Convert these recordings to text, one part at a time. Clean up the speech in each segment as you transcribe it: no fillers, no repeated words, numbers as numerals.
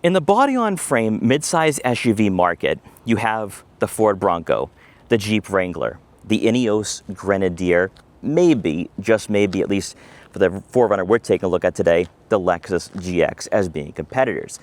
In the body-on-frame midsize SUV market, you have the Ford Bronco, the Jeep Wrangler, the Ineos Grenadier, maybe, just maybe, at least for the 4Runner we're taking a look at today, the Lexus GX as being competitors.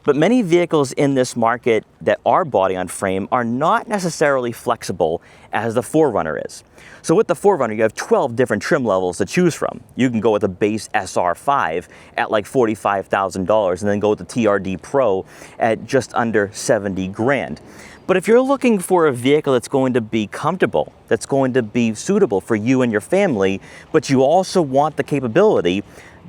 But many vehicles in this market that are body-on-frame are not necessarily flexible as the 4Runner is. So with the 4Runner, you have 12 different trim levels to choose from. You can go with a base SR5 at like $45,000 and then go with the TRD Pro at just under 70 grand. But if you're looking for a vehicle that's going to be comfortable, that's going to be suitable for you and your family, but you also want the capability,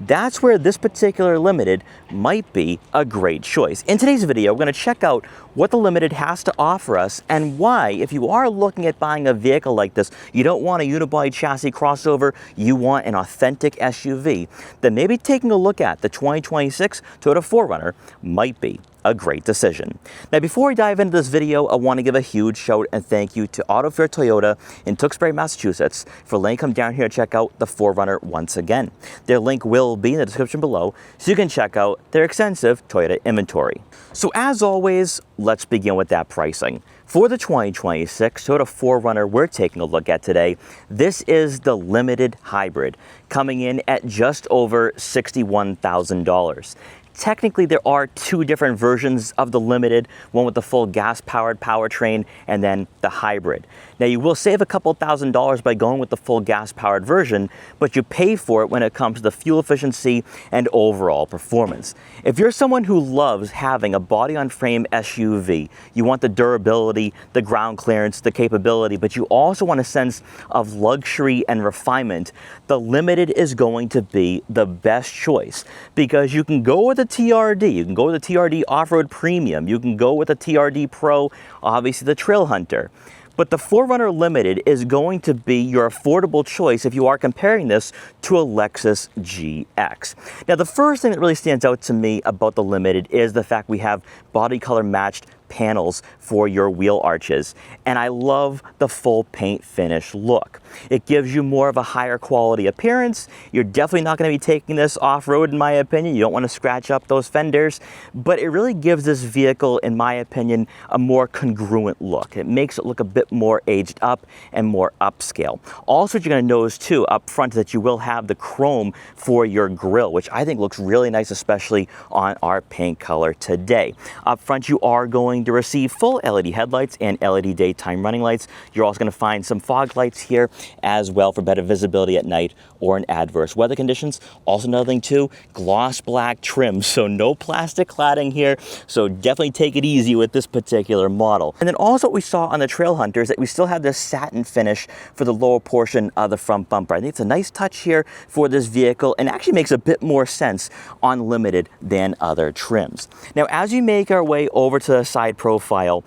that's where this particular Limited might be a great choice. In today's video, we're going to check out what the Limited has to offer us and why, if you are looking at buying a vehicle like this, you don't want a unibody chassis crossover, you want an authentic SUV, then maybe taking a look at the 2026 Toyota 4Runner might be a great decision. Now, before we dive into this video, I want to give a huge shout and thank you to AutoFair Toyota in Tewksbury, Massachusetts for letting me come down here to check out the 4Runner once again. Their link will be in the description below so you can check out their extensive Toyota inventory. So as always, let's begin with that pricing. For the 2026 Toyota 4Runner we're taking a look at today, this is the Limited Hybrid, coming in at just over $61,000. Technically, there are two different versions of the Limited, one with the full gas-powered powertrain and then the hybrid. Now, you will save a couple $1,000s by going with the full gas-powered version, but you pay for it when it comes to the fuel efficiency and overall performance. If you're someone who loves having a body-on-frame SUV, you want the durability, the ground clearance, the capability, but you also want a sense of luxury and refinement, the Limited is going to be the best choice because you can go with the TRD, you can go with the TRD Off-Road Premium, you can go with the TRD Pro, obviously the Trail Hunter. But the 4Runner Limited is going to be your affordable choice if you are comparing this to a Lexus GX. Now, the first thing that really stands out to me about the Limited is the fact we have body color matched panels for your wheel arches, and I love the full paint finish look. It gives you more of a higher quality appearance. You're definitely not going to be taking this off-road, in my opinion. You don't want to scratch up those fenders, but it really gives this vehicle, in my opinion, a more congruent look. It makes it look a bit more aged up and more upscale. Also, what you're going to notice too up front is that you will have the chrome for your grille, which I think looks really nice, especially on our paint color today. Up front, you are going to receive full LED headlights and LED daytime running lights. You're also going to find some fog lights here as well for better visibility at night or in adverse weather conditions. Also, another thing too, gloss black trim, so no plastic cladding here, so definitely take it easy with this particular model. And then also what we saw on the Trail Hunter is that we still have this satin finish for the lower portion of the front bumper. I think it's a nice touch here for this vehicle and actually makes a bit more sense on Limited than other trims. Now, as you make our way over to the side profile,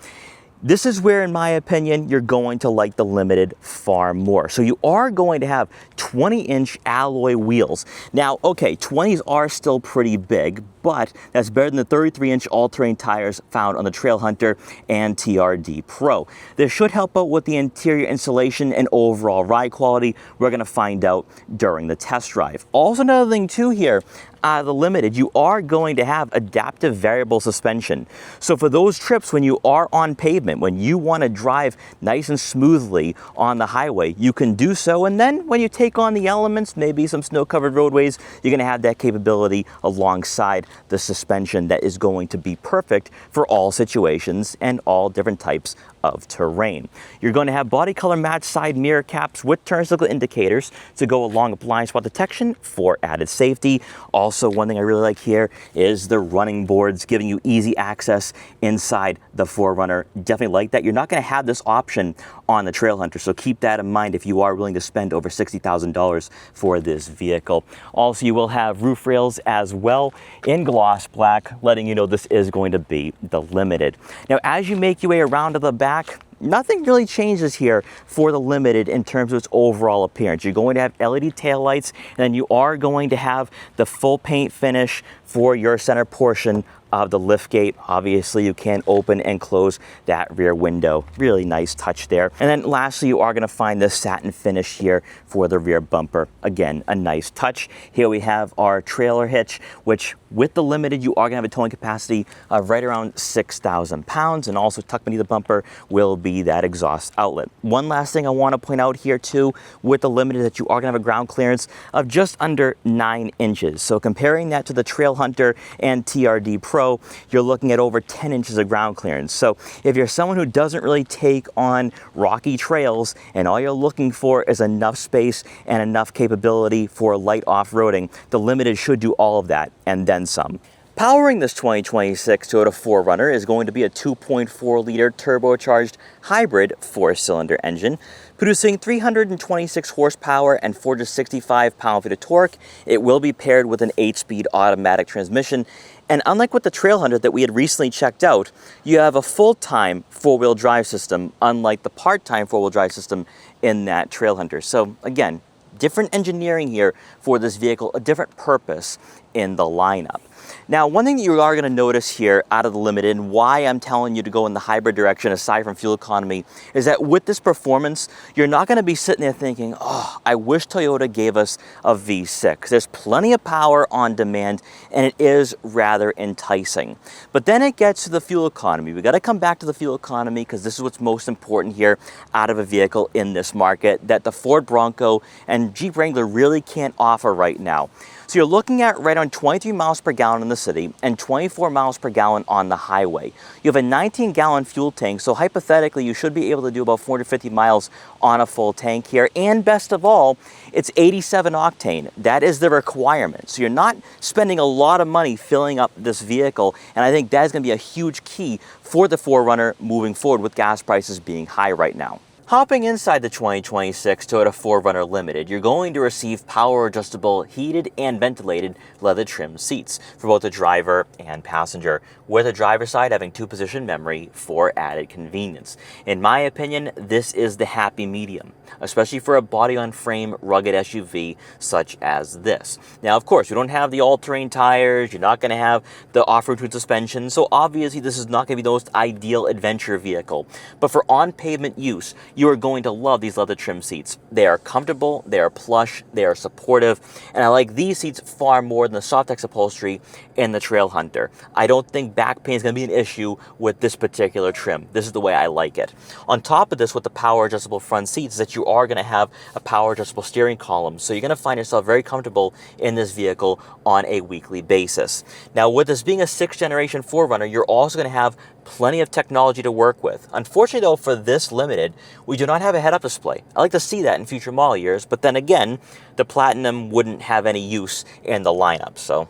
this is where, in my opinion, you're going to like the Limited far more. So you are going to have 20-inch alloy wheels. Now, okay, 20s are still pretty big, but that's better than the 33-inch all-terrain tires found on the Trail Hunter and TRD Pro. This should help out with the interior insulation and overall ride quality. We're going to find out during the test drive. Also, another thing too here, the Limited, you are going to have adaptive variable suspension. So for those trips when you are on pavement, when you want to drive nice and smoothly on the highway, you can do so. And then when you take on the elements, maybe some snow-covered roadways, you're going to have that capability alongside the suspension that is going to be perfect for all situations and all different types of terrain. You're going to have body color matched side mirror caps with turn signal indicators to go along with blind spot detection for added safety. Also, one thing I really like here is the running boards, giving you easy access inside the 4Runner. Definitely like that. You're not going to have this option on the Trail Hunter, so keep that in mind if you are willing to spend over $60,000 for this vehicle. Also, you will have roof rails as well in gloss black, letting you know this is going to be the Limited. Now, as you make your way around to the back, nothing really changes here for the Limited in terms of its overall appearance. You're going to have LED taillights, and then you are going to have the full paint finish for your center portion of the liftgate. Obviously, you can open and close that rear window. Really nice touch there. And then lastly, you are going to find this satin finish here for the rear bumper. Again, a nice touch. Here we have our trailer hitch, which with the Limited, you are going to have a towing capacity of right around 6,000 pounds. And also tucked beneath the bumper will be that exhaust outlet. One last thing I want to point out here too, with the Limited, that you are going to have a ground clearance of just under 9 inches. So comparing that to the Trail Hunter and TRD Pro, you're looking at over 10 inches of ground clearance. So if you're someone who doesn't really take on rocky trails and all you're looking for is enough space and enough capability for light off-roading, the Limited should do all of that and then some. Powering this 2026 Toyota 4Runner is going to be a 2.4-liter turbocharged hybrid 4-cylinder engine, producing 326 horsepower and 465 pound-feet of torque. It will be paired with an 8-speed automatic transmission. And unlike with the Trail Hunter that we had recently checked out, you have a full-time 4-wheel drive system, unlike the part-time 4-wheel drive system in that Trail Hunter. So again, different engineering here for this vehicle, a different purpose in the lineup. Now, one thing that you are going to notice here out of the Limited, and why I'm telling you to go in the hybrid direction aside from fuel economy, is that with this performance, you're not going to be sitting there thinking, oh, I wish Toyota gave us a V6. There's plenty of power on demand, and it is rather enticing. But then it gets to the fuel economy. We got to come back to the fuel economy because this is what's most important here out of a vehicle in this market that the Ford Bronco and Jeep Wrangler really can't offer right now. So you're looking at right on 23 miles per gallon in the city and 24 miles per gallon on the highway. You have a 19-gallon fuel tank, so hypothetically you should be able to do about 450 miles on a full tank here. And best of all, it's 87 octane. That is the requirement. So you're not spending a lot of money filling up this vehicle, and I think that is going to be a huge key for the 4Runner moving forward with gas prices being high right now. Hopping inside the 2026 Toyota 4Runner Limited, you're going to receive power-adjustable heated and ventilated leather trim seats for both the driver and passenger, with the driver's side having 2-position memory for added convenience. In my opinion, this is the happy medium, especially for a body-on-frame rugged SUV such as this. Now, of course, you don't have the all-terrain tires, you're not going to have the off-road suspension, so obviously this is not going to be the most ideal adventure vehicle. But for on-pavement use, you are going to love these leather trim seats. They are comfortable, they are plush, they are supportive, and I like these seats far more than the Softex upholstery in the Trail Hunter. I don't think back pain is going to be an issue with this particular trim. This is the way I like it. On top of this, with the power adjustable front seats, is that you are going to have a power adjustable steering column, so you're going to find yourself very comfortable in this vehicle on a weekly basis. Now, with this being a 6th generation 4Runner, you're also going to have plenty of technology to work with. Unfortunately though, for this Limited, we do not have a head-up display. I like to see that in future model years, but then again, the Platinum wouldn't have any use in the lineup, so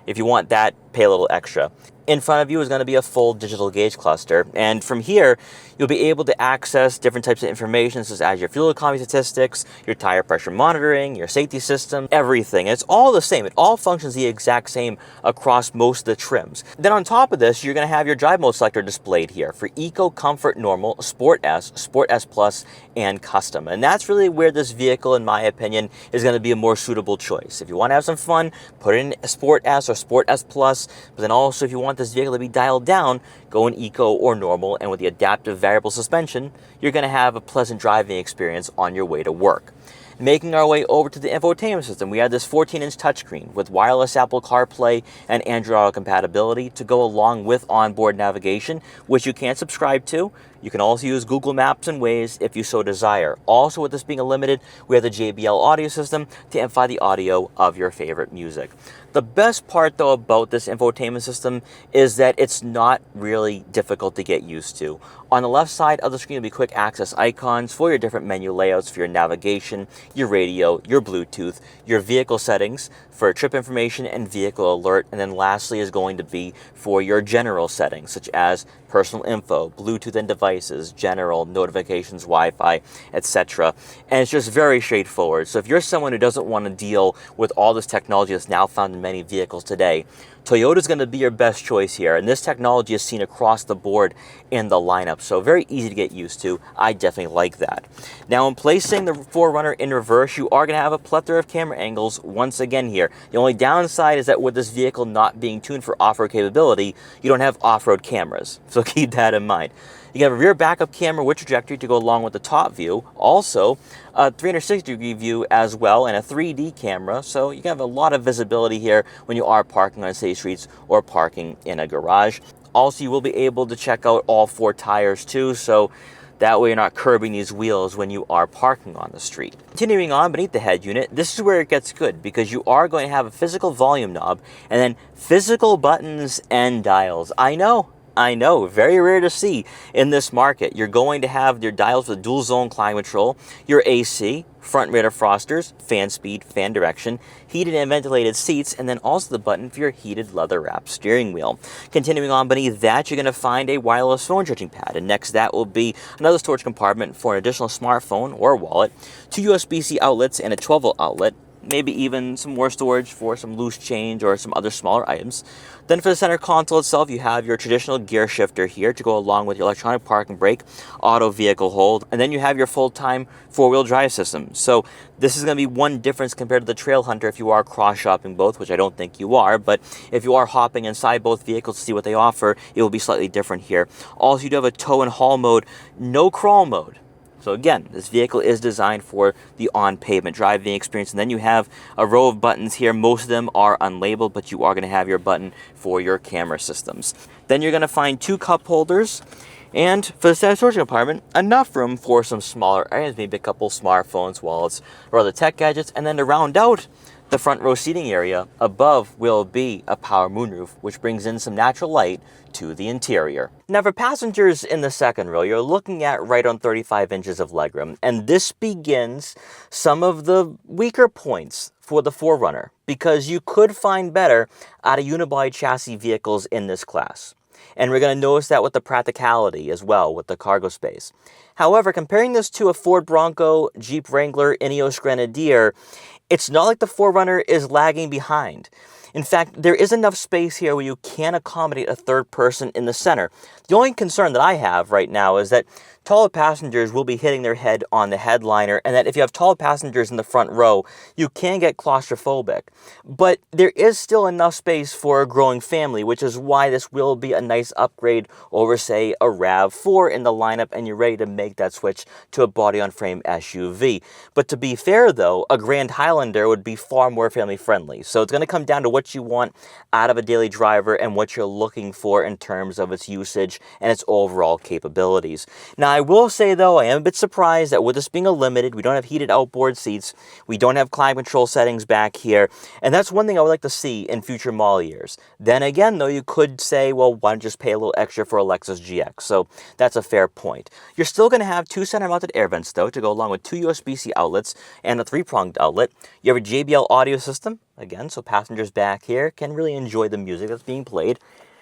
if you want that, pay a little extra. In front of you is going to be a full digital gauge cluster, and from here you'll be able to access different types of information such as your fuel economy statistics, your tire pressure monitoring, your safety system, everything. It's all the same. It all functions the exact same across most of the trims. Then on top of this, you're going to have your drive mode selector displayed here for Eco, Comfort, Normal, Sport S Plus, and Custom. And that's really where this vehicle, in my opinion, is going to be a more suitable choice. If you want to have some fun, put in Sport S or Sport S Plus, but then also if you want this vehicle to be dialed down, go in Eco or Normal, and with the adaptive variable suspension, you're going to have a pleasant driving experience on your way to work. Making our way over to the infotainment system, we have this 14-inch touchscreen with wireless Apple CarPlay and Android Auto compatibility to go along with onboard navigation, which you can subscribe to. You can also use Google Maps and Waze if you so desire. Also, with this being a Limited, we have the JBL audio system to amplify the audio of your favorite music. The best part, though, about this infotainment system is that it's not really difficult to get used to. On the left side of the screen will be quick access icons for your different menu layouts for your navigation, your radio, your Bluetooth, your vehicle settings for trip information and vehicle alert, and then lastly is going to be for your general settings such as personal info, Bluetooth and device devices, general, notifications, Wi-Fi, etc. And it's just very straightforward. So if you're someone who doesn't want to deal with all this technology that's now found in many vehicles today, Toyota's going to be your best choice here, and this technology is seen across the board in the lineup, so very easy to get used to. I definitely like that. Now, in placing the 4Runner in reverse, you are going to have a plethora of camera angles once again here. The only downside is that with this vehicle not being tuned for off-road capability, you don't have off-road cameras, so keep that in mind. You have a rear backup camera with trajectory to go along with the top view. Also, a 360-degree view as well, and a 3D camera. So you have a lot of visibility here when you are parking on city streets or parking in a garage. Also, you will be able to check out all 4 tires too. So that way you're not curbing these wheels when you are parking on the street. Continuing on beneath the head unit, this is where it gets good because you are going to have a physical volume knob and then physical buttons and dials. I know, very rare to see in this market. You're going to have your dials with dual zone climate control, your AC, front rear defrosters, fan speed, fan direction, heated and ventilated seats, and then also the button for your heated leather wrapped steering wheel. Continuing on beneath that, you're going to find a wireless phone charging pad, and next to that will be another storage compartment for an additional smartphone or wallet, 2 USB-C outlets and a 12-volt outlet, maybe even some more storage for some loose change or some other smaller items. Then for the center console itself, you have your traditional gear shifter here to go along with your electronic parking brake, auto vehicle hold, and then you have your full-time 4-wheel drive system. So this is going to be one difference compared to the Trail Hunter if you are cross-shopping both, which I don't think you are, but if you are hopping inside both vehicles to see what they offer, it will be slightly different here. Also, you do have a tow and haul mode, no crawl mode. So again, this vehicle is designed for the on-pavement driving experience. And then you have a row of buttons here. Most of them are unlabeled, but you are going to have your button for your camera systems. Then you're going to find 2 cup holders. And for the center storage compartment, enough room for some smaller items, maybe a couple smartphones, wallets, or other tech gadgets. And then to round out the front row seating area, above will be a power moonroof, which brings in some natural light to the interior. Now for passengers in the second row, you're looking at right on 35 inches of legroom, and this begins some of the weaker points for the 4Runner, because you could find better out of unibody chassis vehicles in this class. And we're going to notice that with the practicality as well, with the cargo space. However, comparing this to a Ford Bronco, Jeep Wrangler, Ineos Grenadier, it's not like the 4Runner is lagging behind. In fact, there is enough space here where you can accommodate a third person in the center. The only concern that I have right now is that taller passengers will be hitting their head on the headliner, and that if you have tall passengers in the front row, you can get claustrophobic. But there is still enough space for a growing family, which is why this will be a nice upgrade over, say, a RAV4 in the lineup, and you're ready to make that switch to a body-on-frame SUV. But to be fair, though, a Grand Highlander would be far more family-friendly. So it's going to come down to what you want out of a daily driver and what you're looking for in terms of its usage and its overall capabilities. Now, I will say, though, I am a bit surprised that with this being a limited, we don't have heated outboard seats, we don't have climate control settings back here, and that's one thing I would like to see in future model years. Then again, though, you could say, well, why don't you just pay a little extra for a Lexus GX? So that's a fair point. You're still going to have 2 center-mounted air vents, though, to go along with 2 USB-C outlets and a 3-pronged outlet. You have a JBL audio system, again, so passengers back here can really enjoy the music that's being played.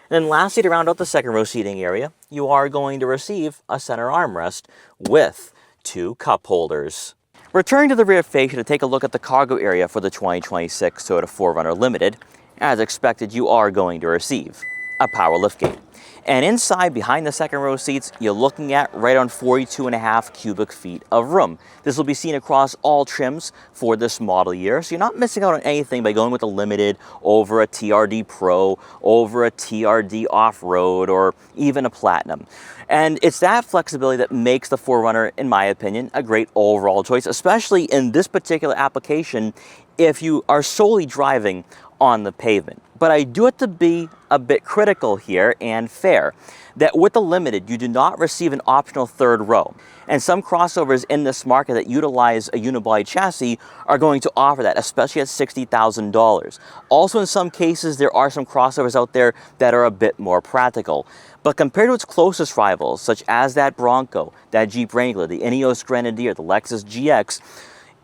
And then lastly, to round out the second row seating area, you are going to receive a center armrest with 2 cup holders. Returning to the rear fascia to take a look at the cargo area for the 2026 Toyota 4Runner Limited, as expected, you are going to receive a power liftgate. And inside, behind the second row seats, you're looking at right on 42.5 cubic feet of room. This will be seen across all trims for this model year, so you're not missing out on anything by going with a Limited over a TRD Pro, over a TRD Off-Road, or even a Platinum. And it's that flexibility that makes the 4Runner, in my opinion, a great overall choice, especially in this particular application if you are solely driving on the pavement. But I do have to be a bit critical here and fair that with the Limited, you do not receive an optional third row. And some crossovers in this market that utilize a unibody chassis are going to offer that, especially at $60,000. Also, in some cases, there are some crossovers out there that are a bit more practical. But compared to its closest rivals, such as that Bronco, that Jeep Wrangler, the Ineos Grenadier, the Lexus GX,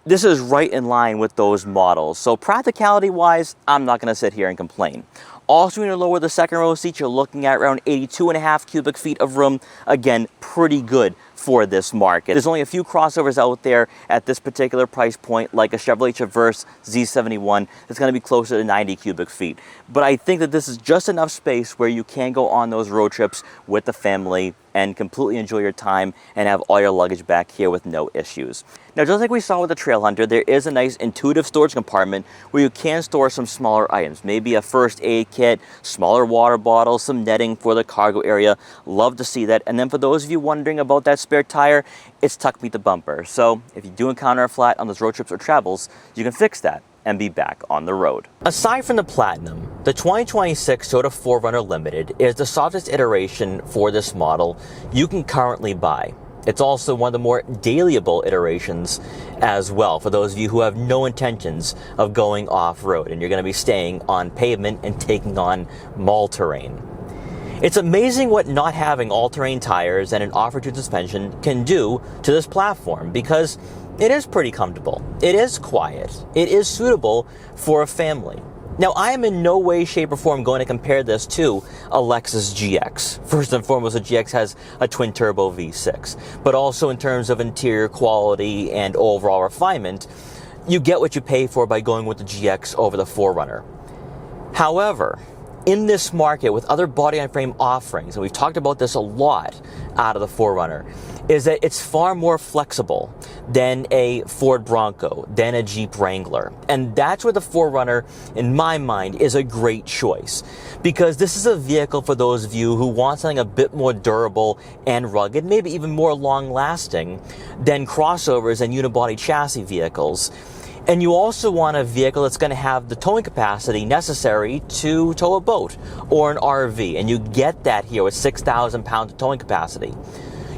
this is right in line with those models. So practicality-wise, I'm not going to sit here and complain. Also, when you lower the second row seats, you're looking at around 82.5 cubic feet of room. Again, pretty good for this market. There's only a few crossovers out there at this particular price point, like a Chevrolet Traverse Z71 that's going to be closer to 90 cubic feet. But I think that this is just enough space where you can go on those road trips with the family and completely enjoy your time and have all your luggage back here with no issues. Now, just like we saw with the Trailhunter, there is a nice intuitive storage compartment where you can store some smaller items, maybe a first aid kit, smaller water bottles, some netting for the cargo area. Love to see that. And then for those of you wondering about that spare tire, it's tuck meet the bumper. So if you do encounter a flat on those road trips or travels, you can fix that and be back on the road. Aside from the Platinum, the 2026 Toyota 4Runner Limited is the softest iteration for this model you can currently buy. It's also one of the more dailyable iterations as well for those of you who have no intentions of going off-road and you're going to be staying on pavement and taking on mall terrain. It's amazing what not having all-terrain tires and an off-road suspension can do to this platform, because it is pretty comfortable, it is quiet, it is suitable for a family. Now, I am in no way, shape, or form going to compare this to a Lexus GX. First and foremost, the GX has a twin-turbo V6, but also in terms of interior quality and overall refinement, you get what you pay for by going with the GX over the 4Runner. However, in this market with other body-on-frame offerings, and we've talked about this a lot out of the 4Runner, is that it's far more flexible than a Ford Bronco, than a Jeep Wrangler. And that's where the 4Runner, in my mind, is a great choice. Because this is a vehicle for those of you who want something a bit more durable and rugged, maybe even more long-lasting than crossovers and unibody chassis vehicles. And you also want a vehicle that's going to have the towing capacity necessary to tow a boat or an RV. And you get that here with 6,000 pounds of towing capacity.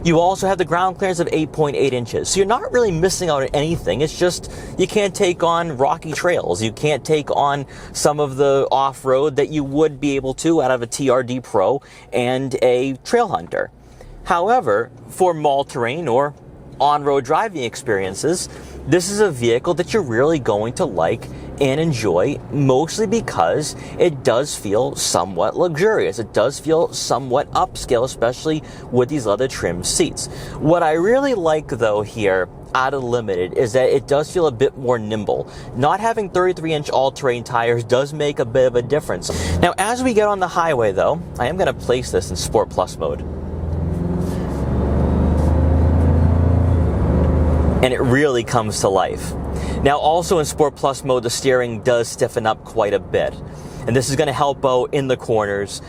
You also have the ground clearance of 8.8 inches. So you're not really missing out on anything. It's just you can't take on rocky trails. You can't take on some of the off-road that you would be able to out of a TRD Pro and a Trailhunter. However, for mall terrain or on-road driving experiences, this is a vehicle that you're really going to like and enjoy, mostly because it does feel somewhat luxurious. It does feel somewhat upscale, especially with these leather trim seats. What I really like, though, here out of the Limited is that it does feel a bit more nimble. Not having 33-inch all-terrain tires does make a bit of a difference. Now, as we get on the highway, though, I am going to place this in Sport Plus mode. And it really comes to life. Now, also in Sport Plus mode, the steering does stiffen up quite a bit. And this is going to help out in the corners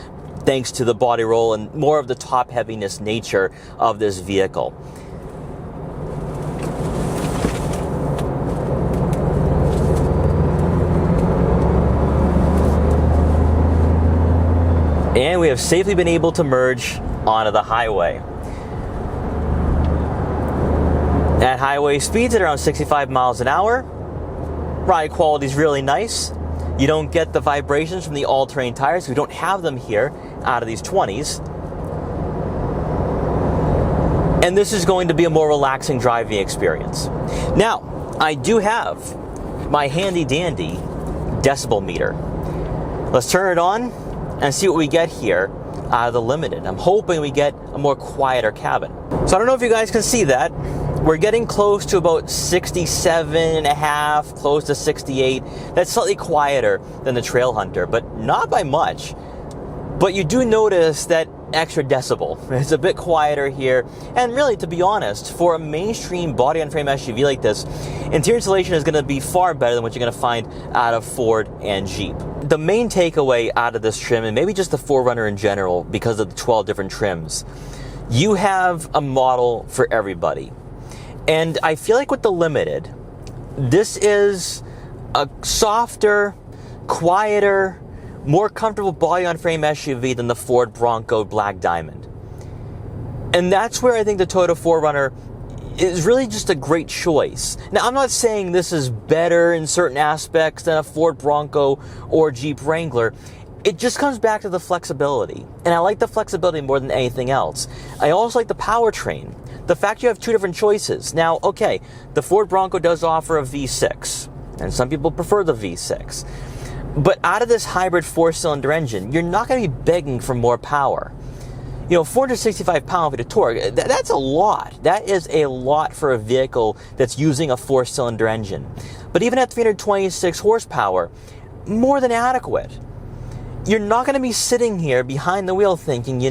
thanks to the body roll and more of the top heaviness nature of this vehicle. And we have safely been able to merge onto the highway. At highway speeds at around 65 miles an hour. Ride quality is really nice. You don't get the vibrations from the all-terrain tires. We don't have them here out of these 20s. And this is going to be a more relaxing driving experience. Now, I do have my handy-dandy decibel meter. Let's turn it on and see what we get here out of the Limited. I'm hoping we get a more quieter cabin. So I don't know if you guys can see that. We're getting close to about 67.5, close to 68. That's slightly quieter than the Trailhunter, but not by much. But you do notice that extra decibel. It's a bit quieter here. And really, to be honest, for a mainstream body-on-frame SUV like this, interior insulation is going to be far better than what you're going to find out of Ford and Jeep. The main takeaway out of this trim, and maybe just the 4Runner in general, because of the 12 different trims, you have a model for everybody. And I feel like with the Limited, this is a softer, quieter, more comfortable body-on-frame SUV than the Ford Bronco Black Diamond. And that's where I think the Toyota 4Runner is really just a great choice. Now, I'm not saying this is better in certain aspects than a Ford Bronco or Jeep Wrangler. It just comes back to the flexibility. And I like the flexibility more than anything else. I also like the powertrain. The fact you have two different choices. Now, okay, the Ford Bronco does offer a V6, and some people prefer the V6. But out of this hybrid 4-cylinder engine, you're not going to be begging for more power. 465 pound-feet of torque, that's a lot. That is a lot for a vehicle that's using a 4-cylinder engine. But even at 326 horsepower, more than adequate. You're not going to be sitting here behind the wheel thinking,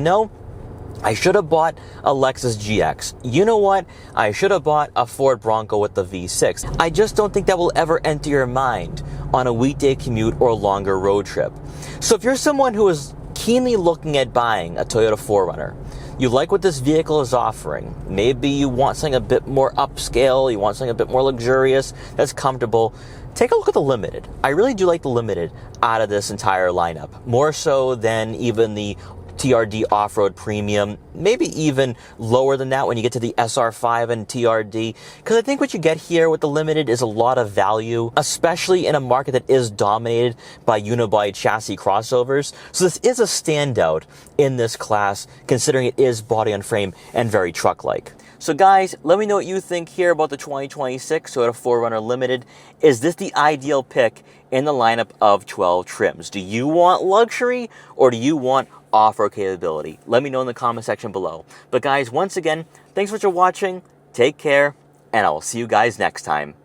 I should have bought a Lexus GX. You know what? I should have bought a Ford Bronco with the V6. I just don't think that will ever enter your mind on a weekday commute or a longer road trip. So if you're someone who is keenly looking at buying a Toyota 4Runner, you like what this vehicle is offering, maybe you want something a bit more upscale, you want something a bit more luxurious, that's comfortable, take a look at the Limited. I really do like the Limited out of this entire lineup, more so than even the TRD Off-Road Premium, maybe even lower than that when you get to the SR5 and TRD, because I think what you get here with the Limited is a lot of value, especially in a market that is dominated by unibody chassis crossovers. So this is a standout in this class, considering it is body on frame and very truck-like. So guys, let me know what you think here about the 2026 Toyota 4Runner Limited. Is this the ideal pick in the lineup of 12 trims? Do you want luxury or do you want off-road capability? Let me know in the comment section below. But guys, once again, thanks so much for watching, take care, and I will see you guys next time.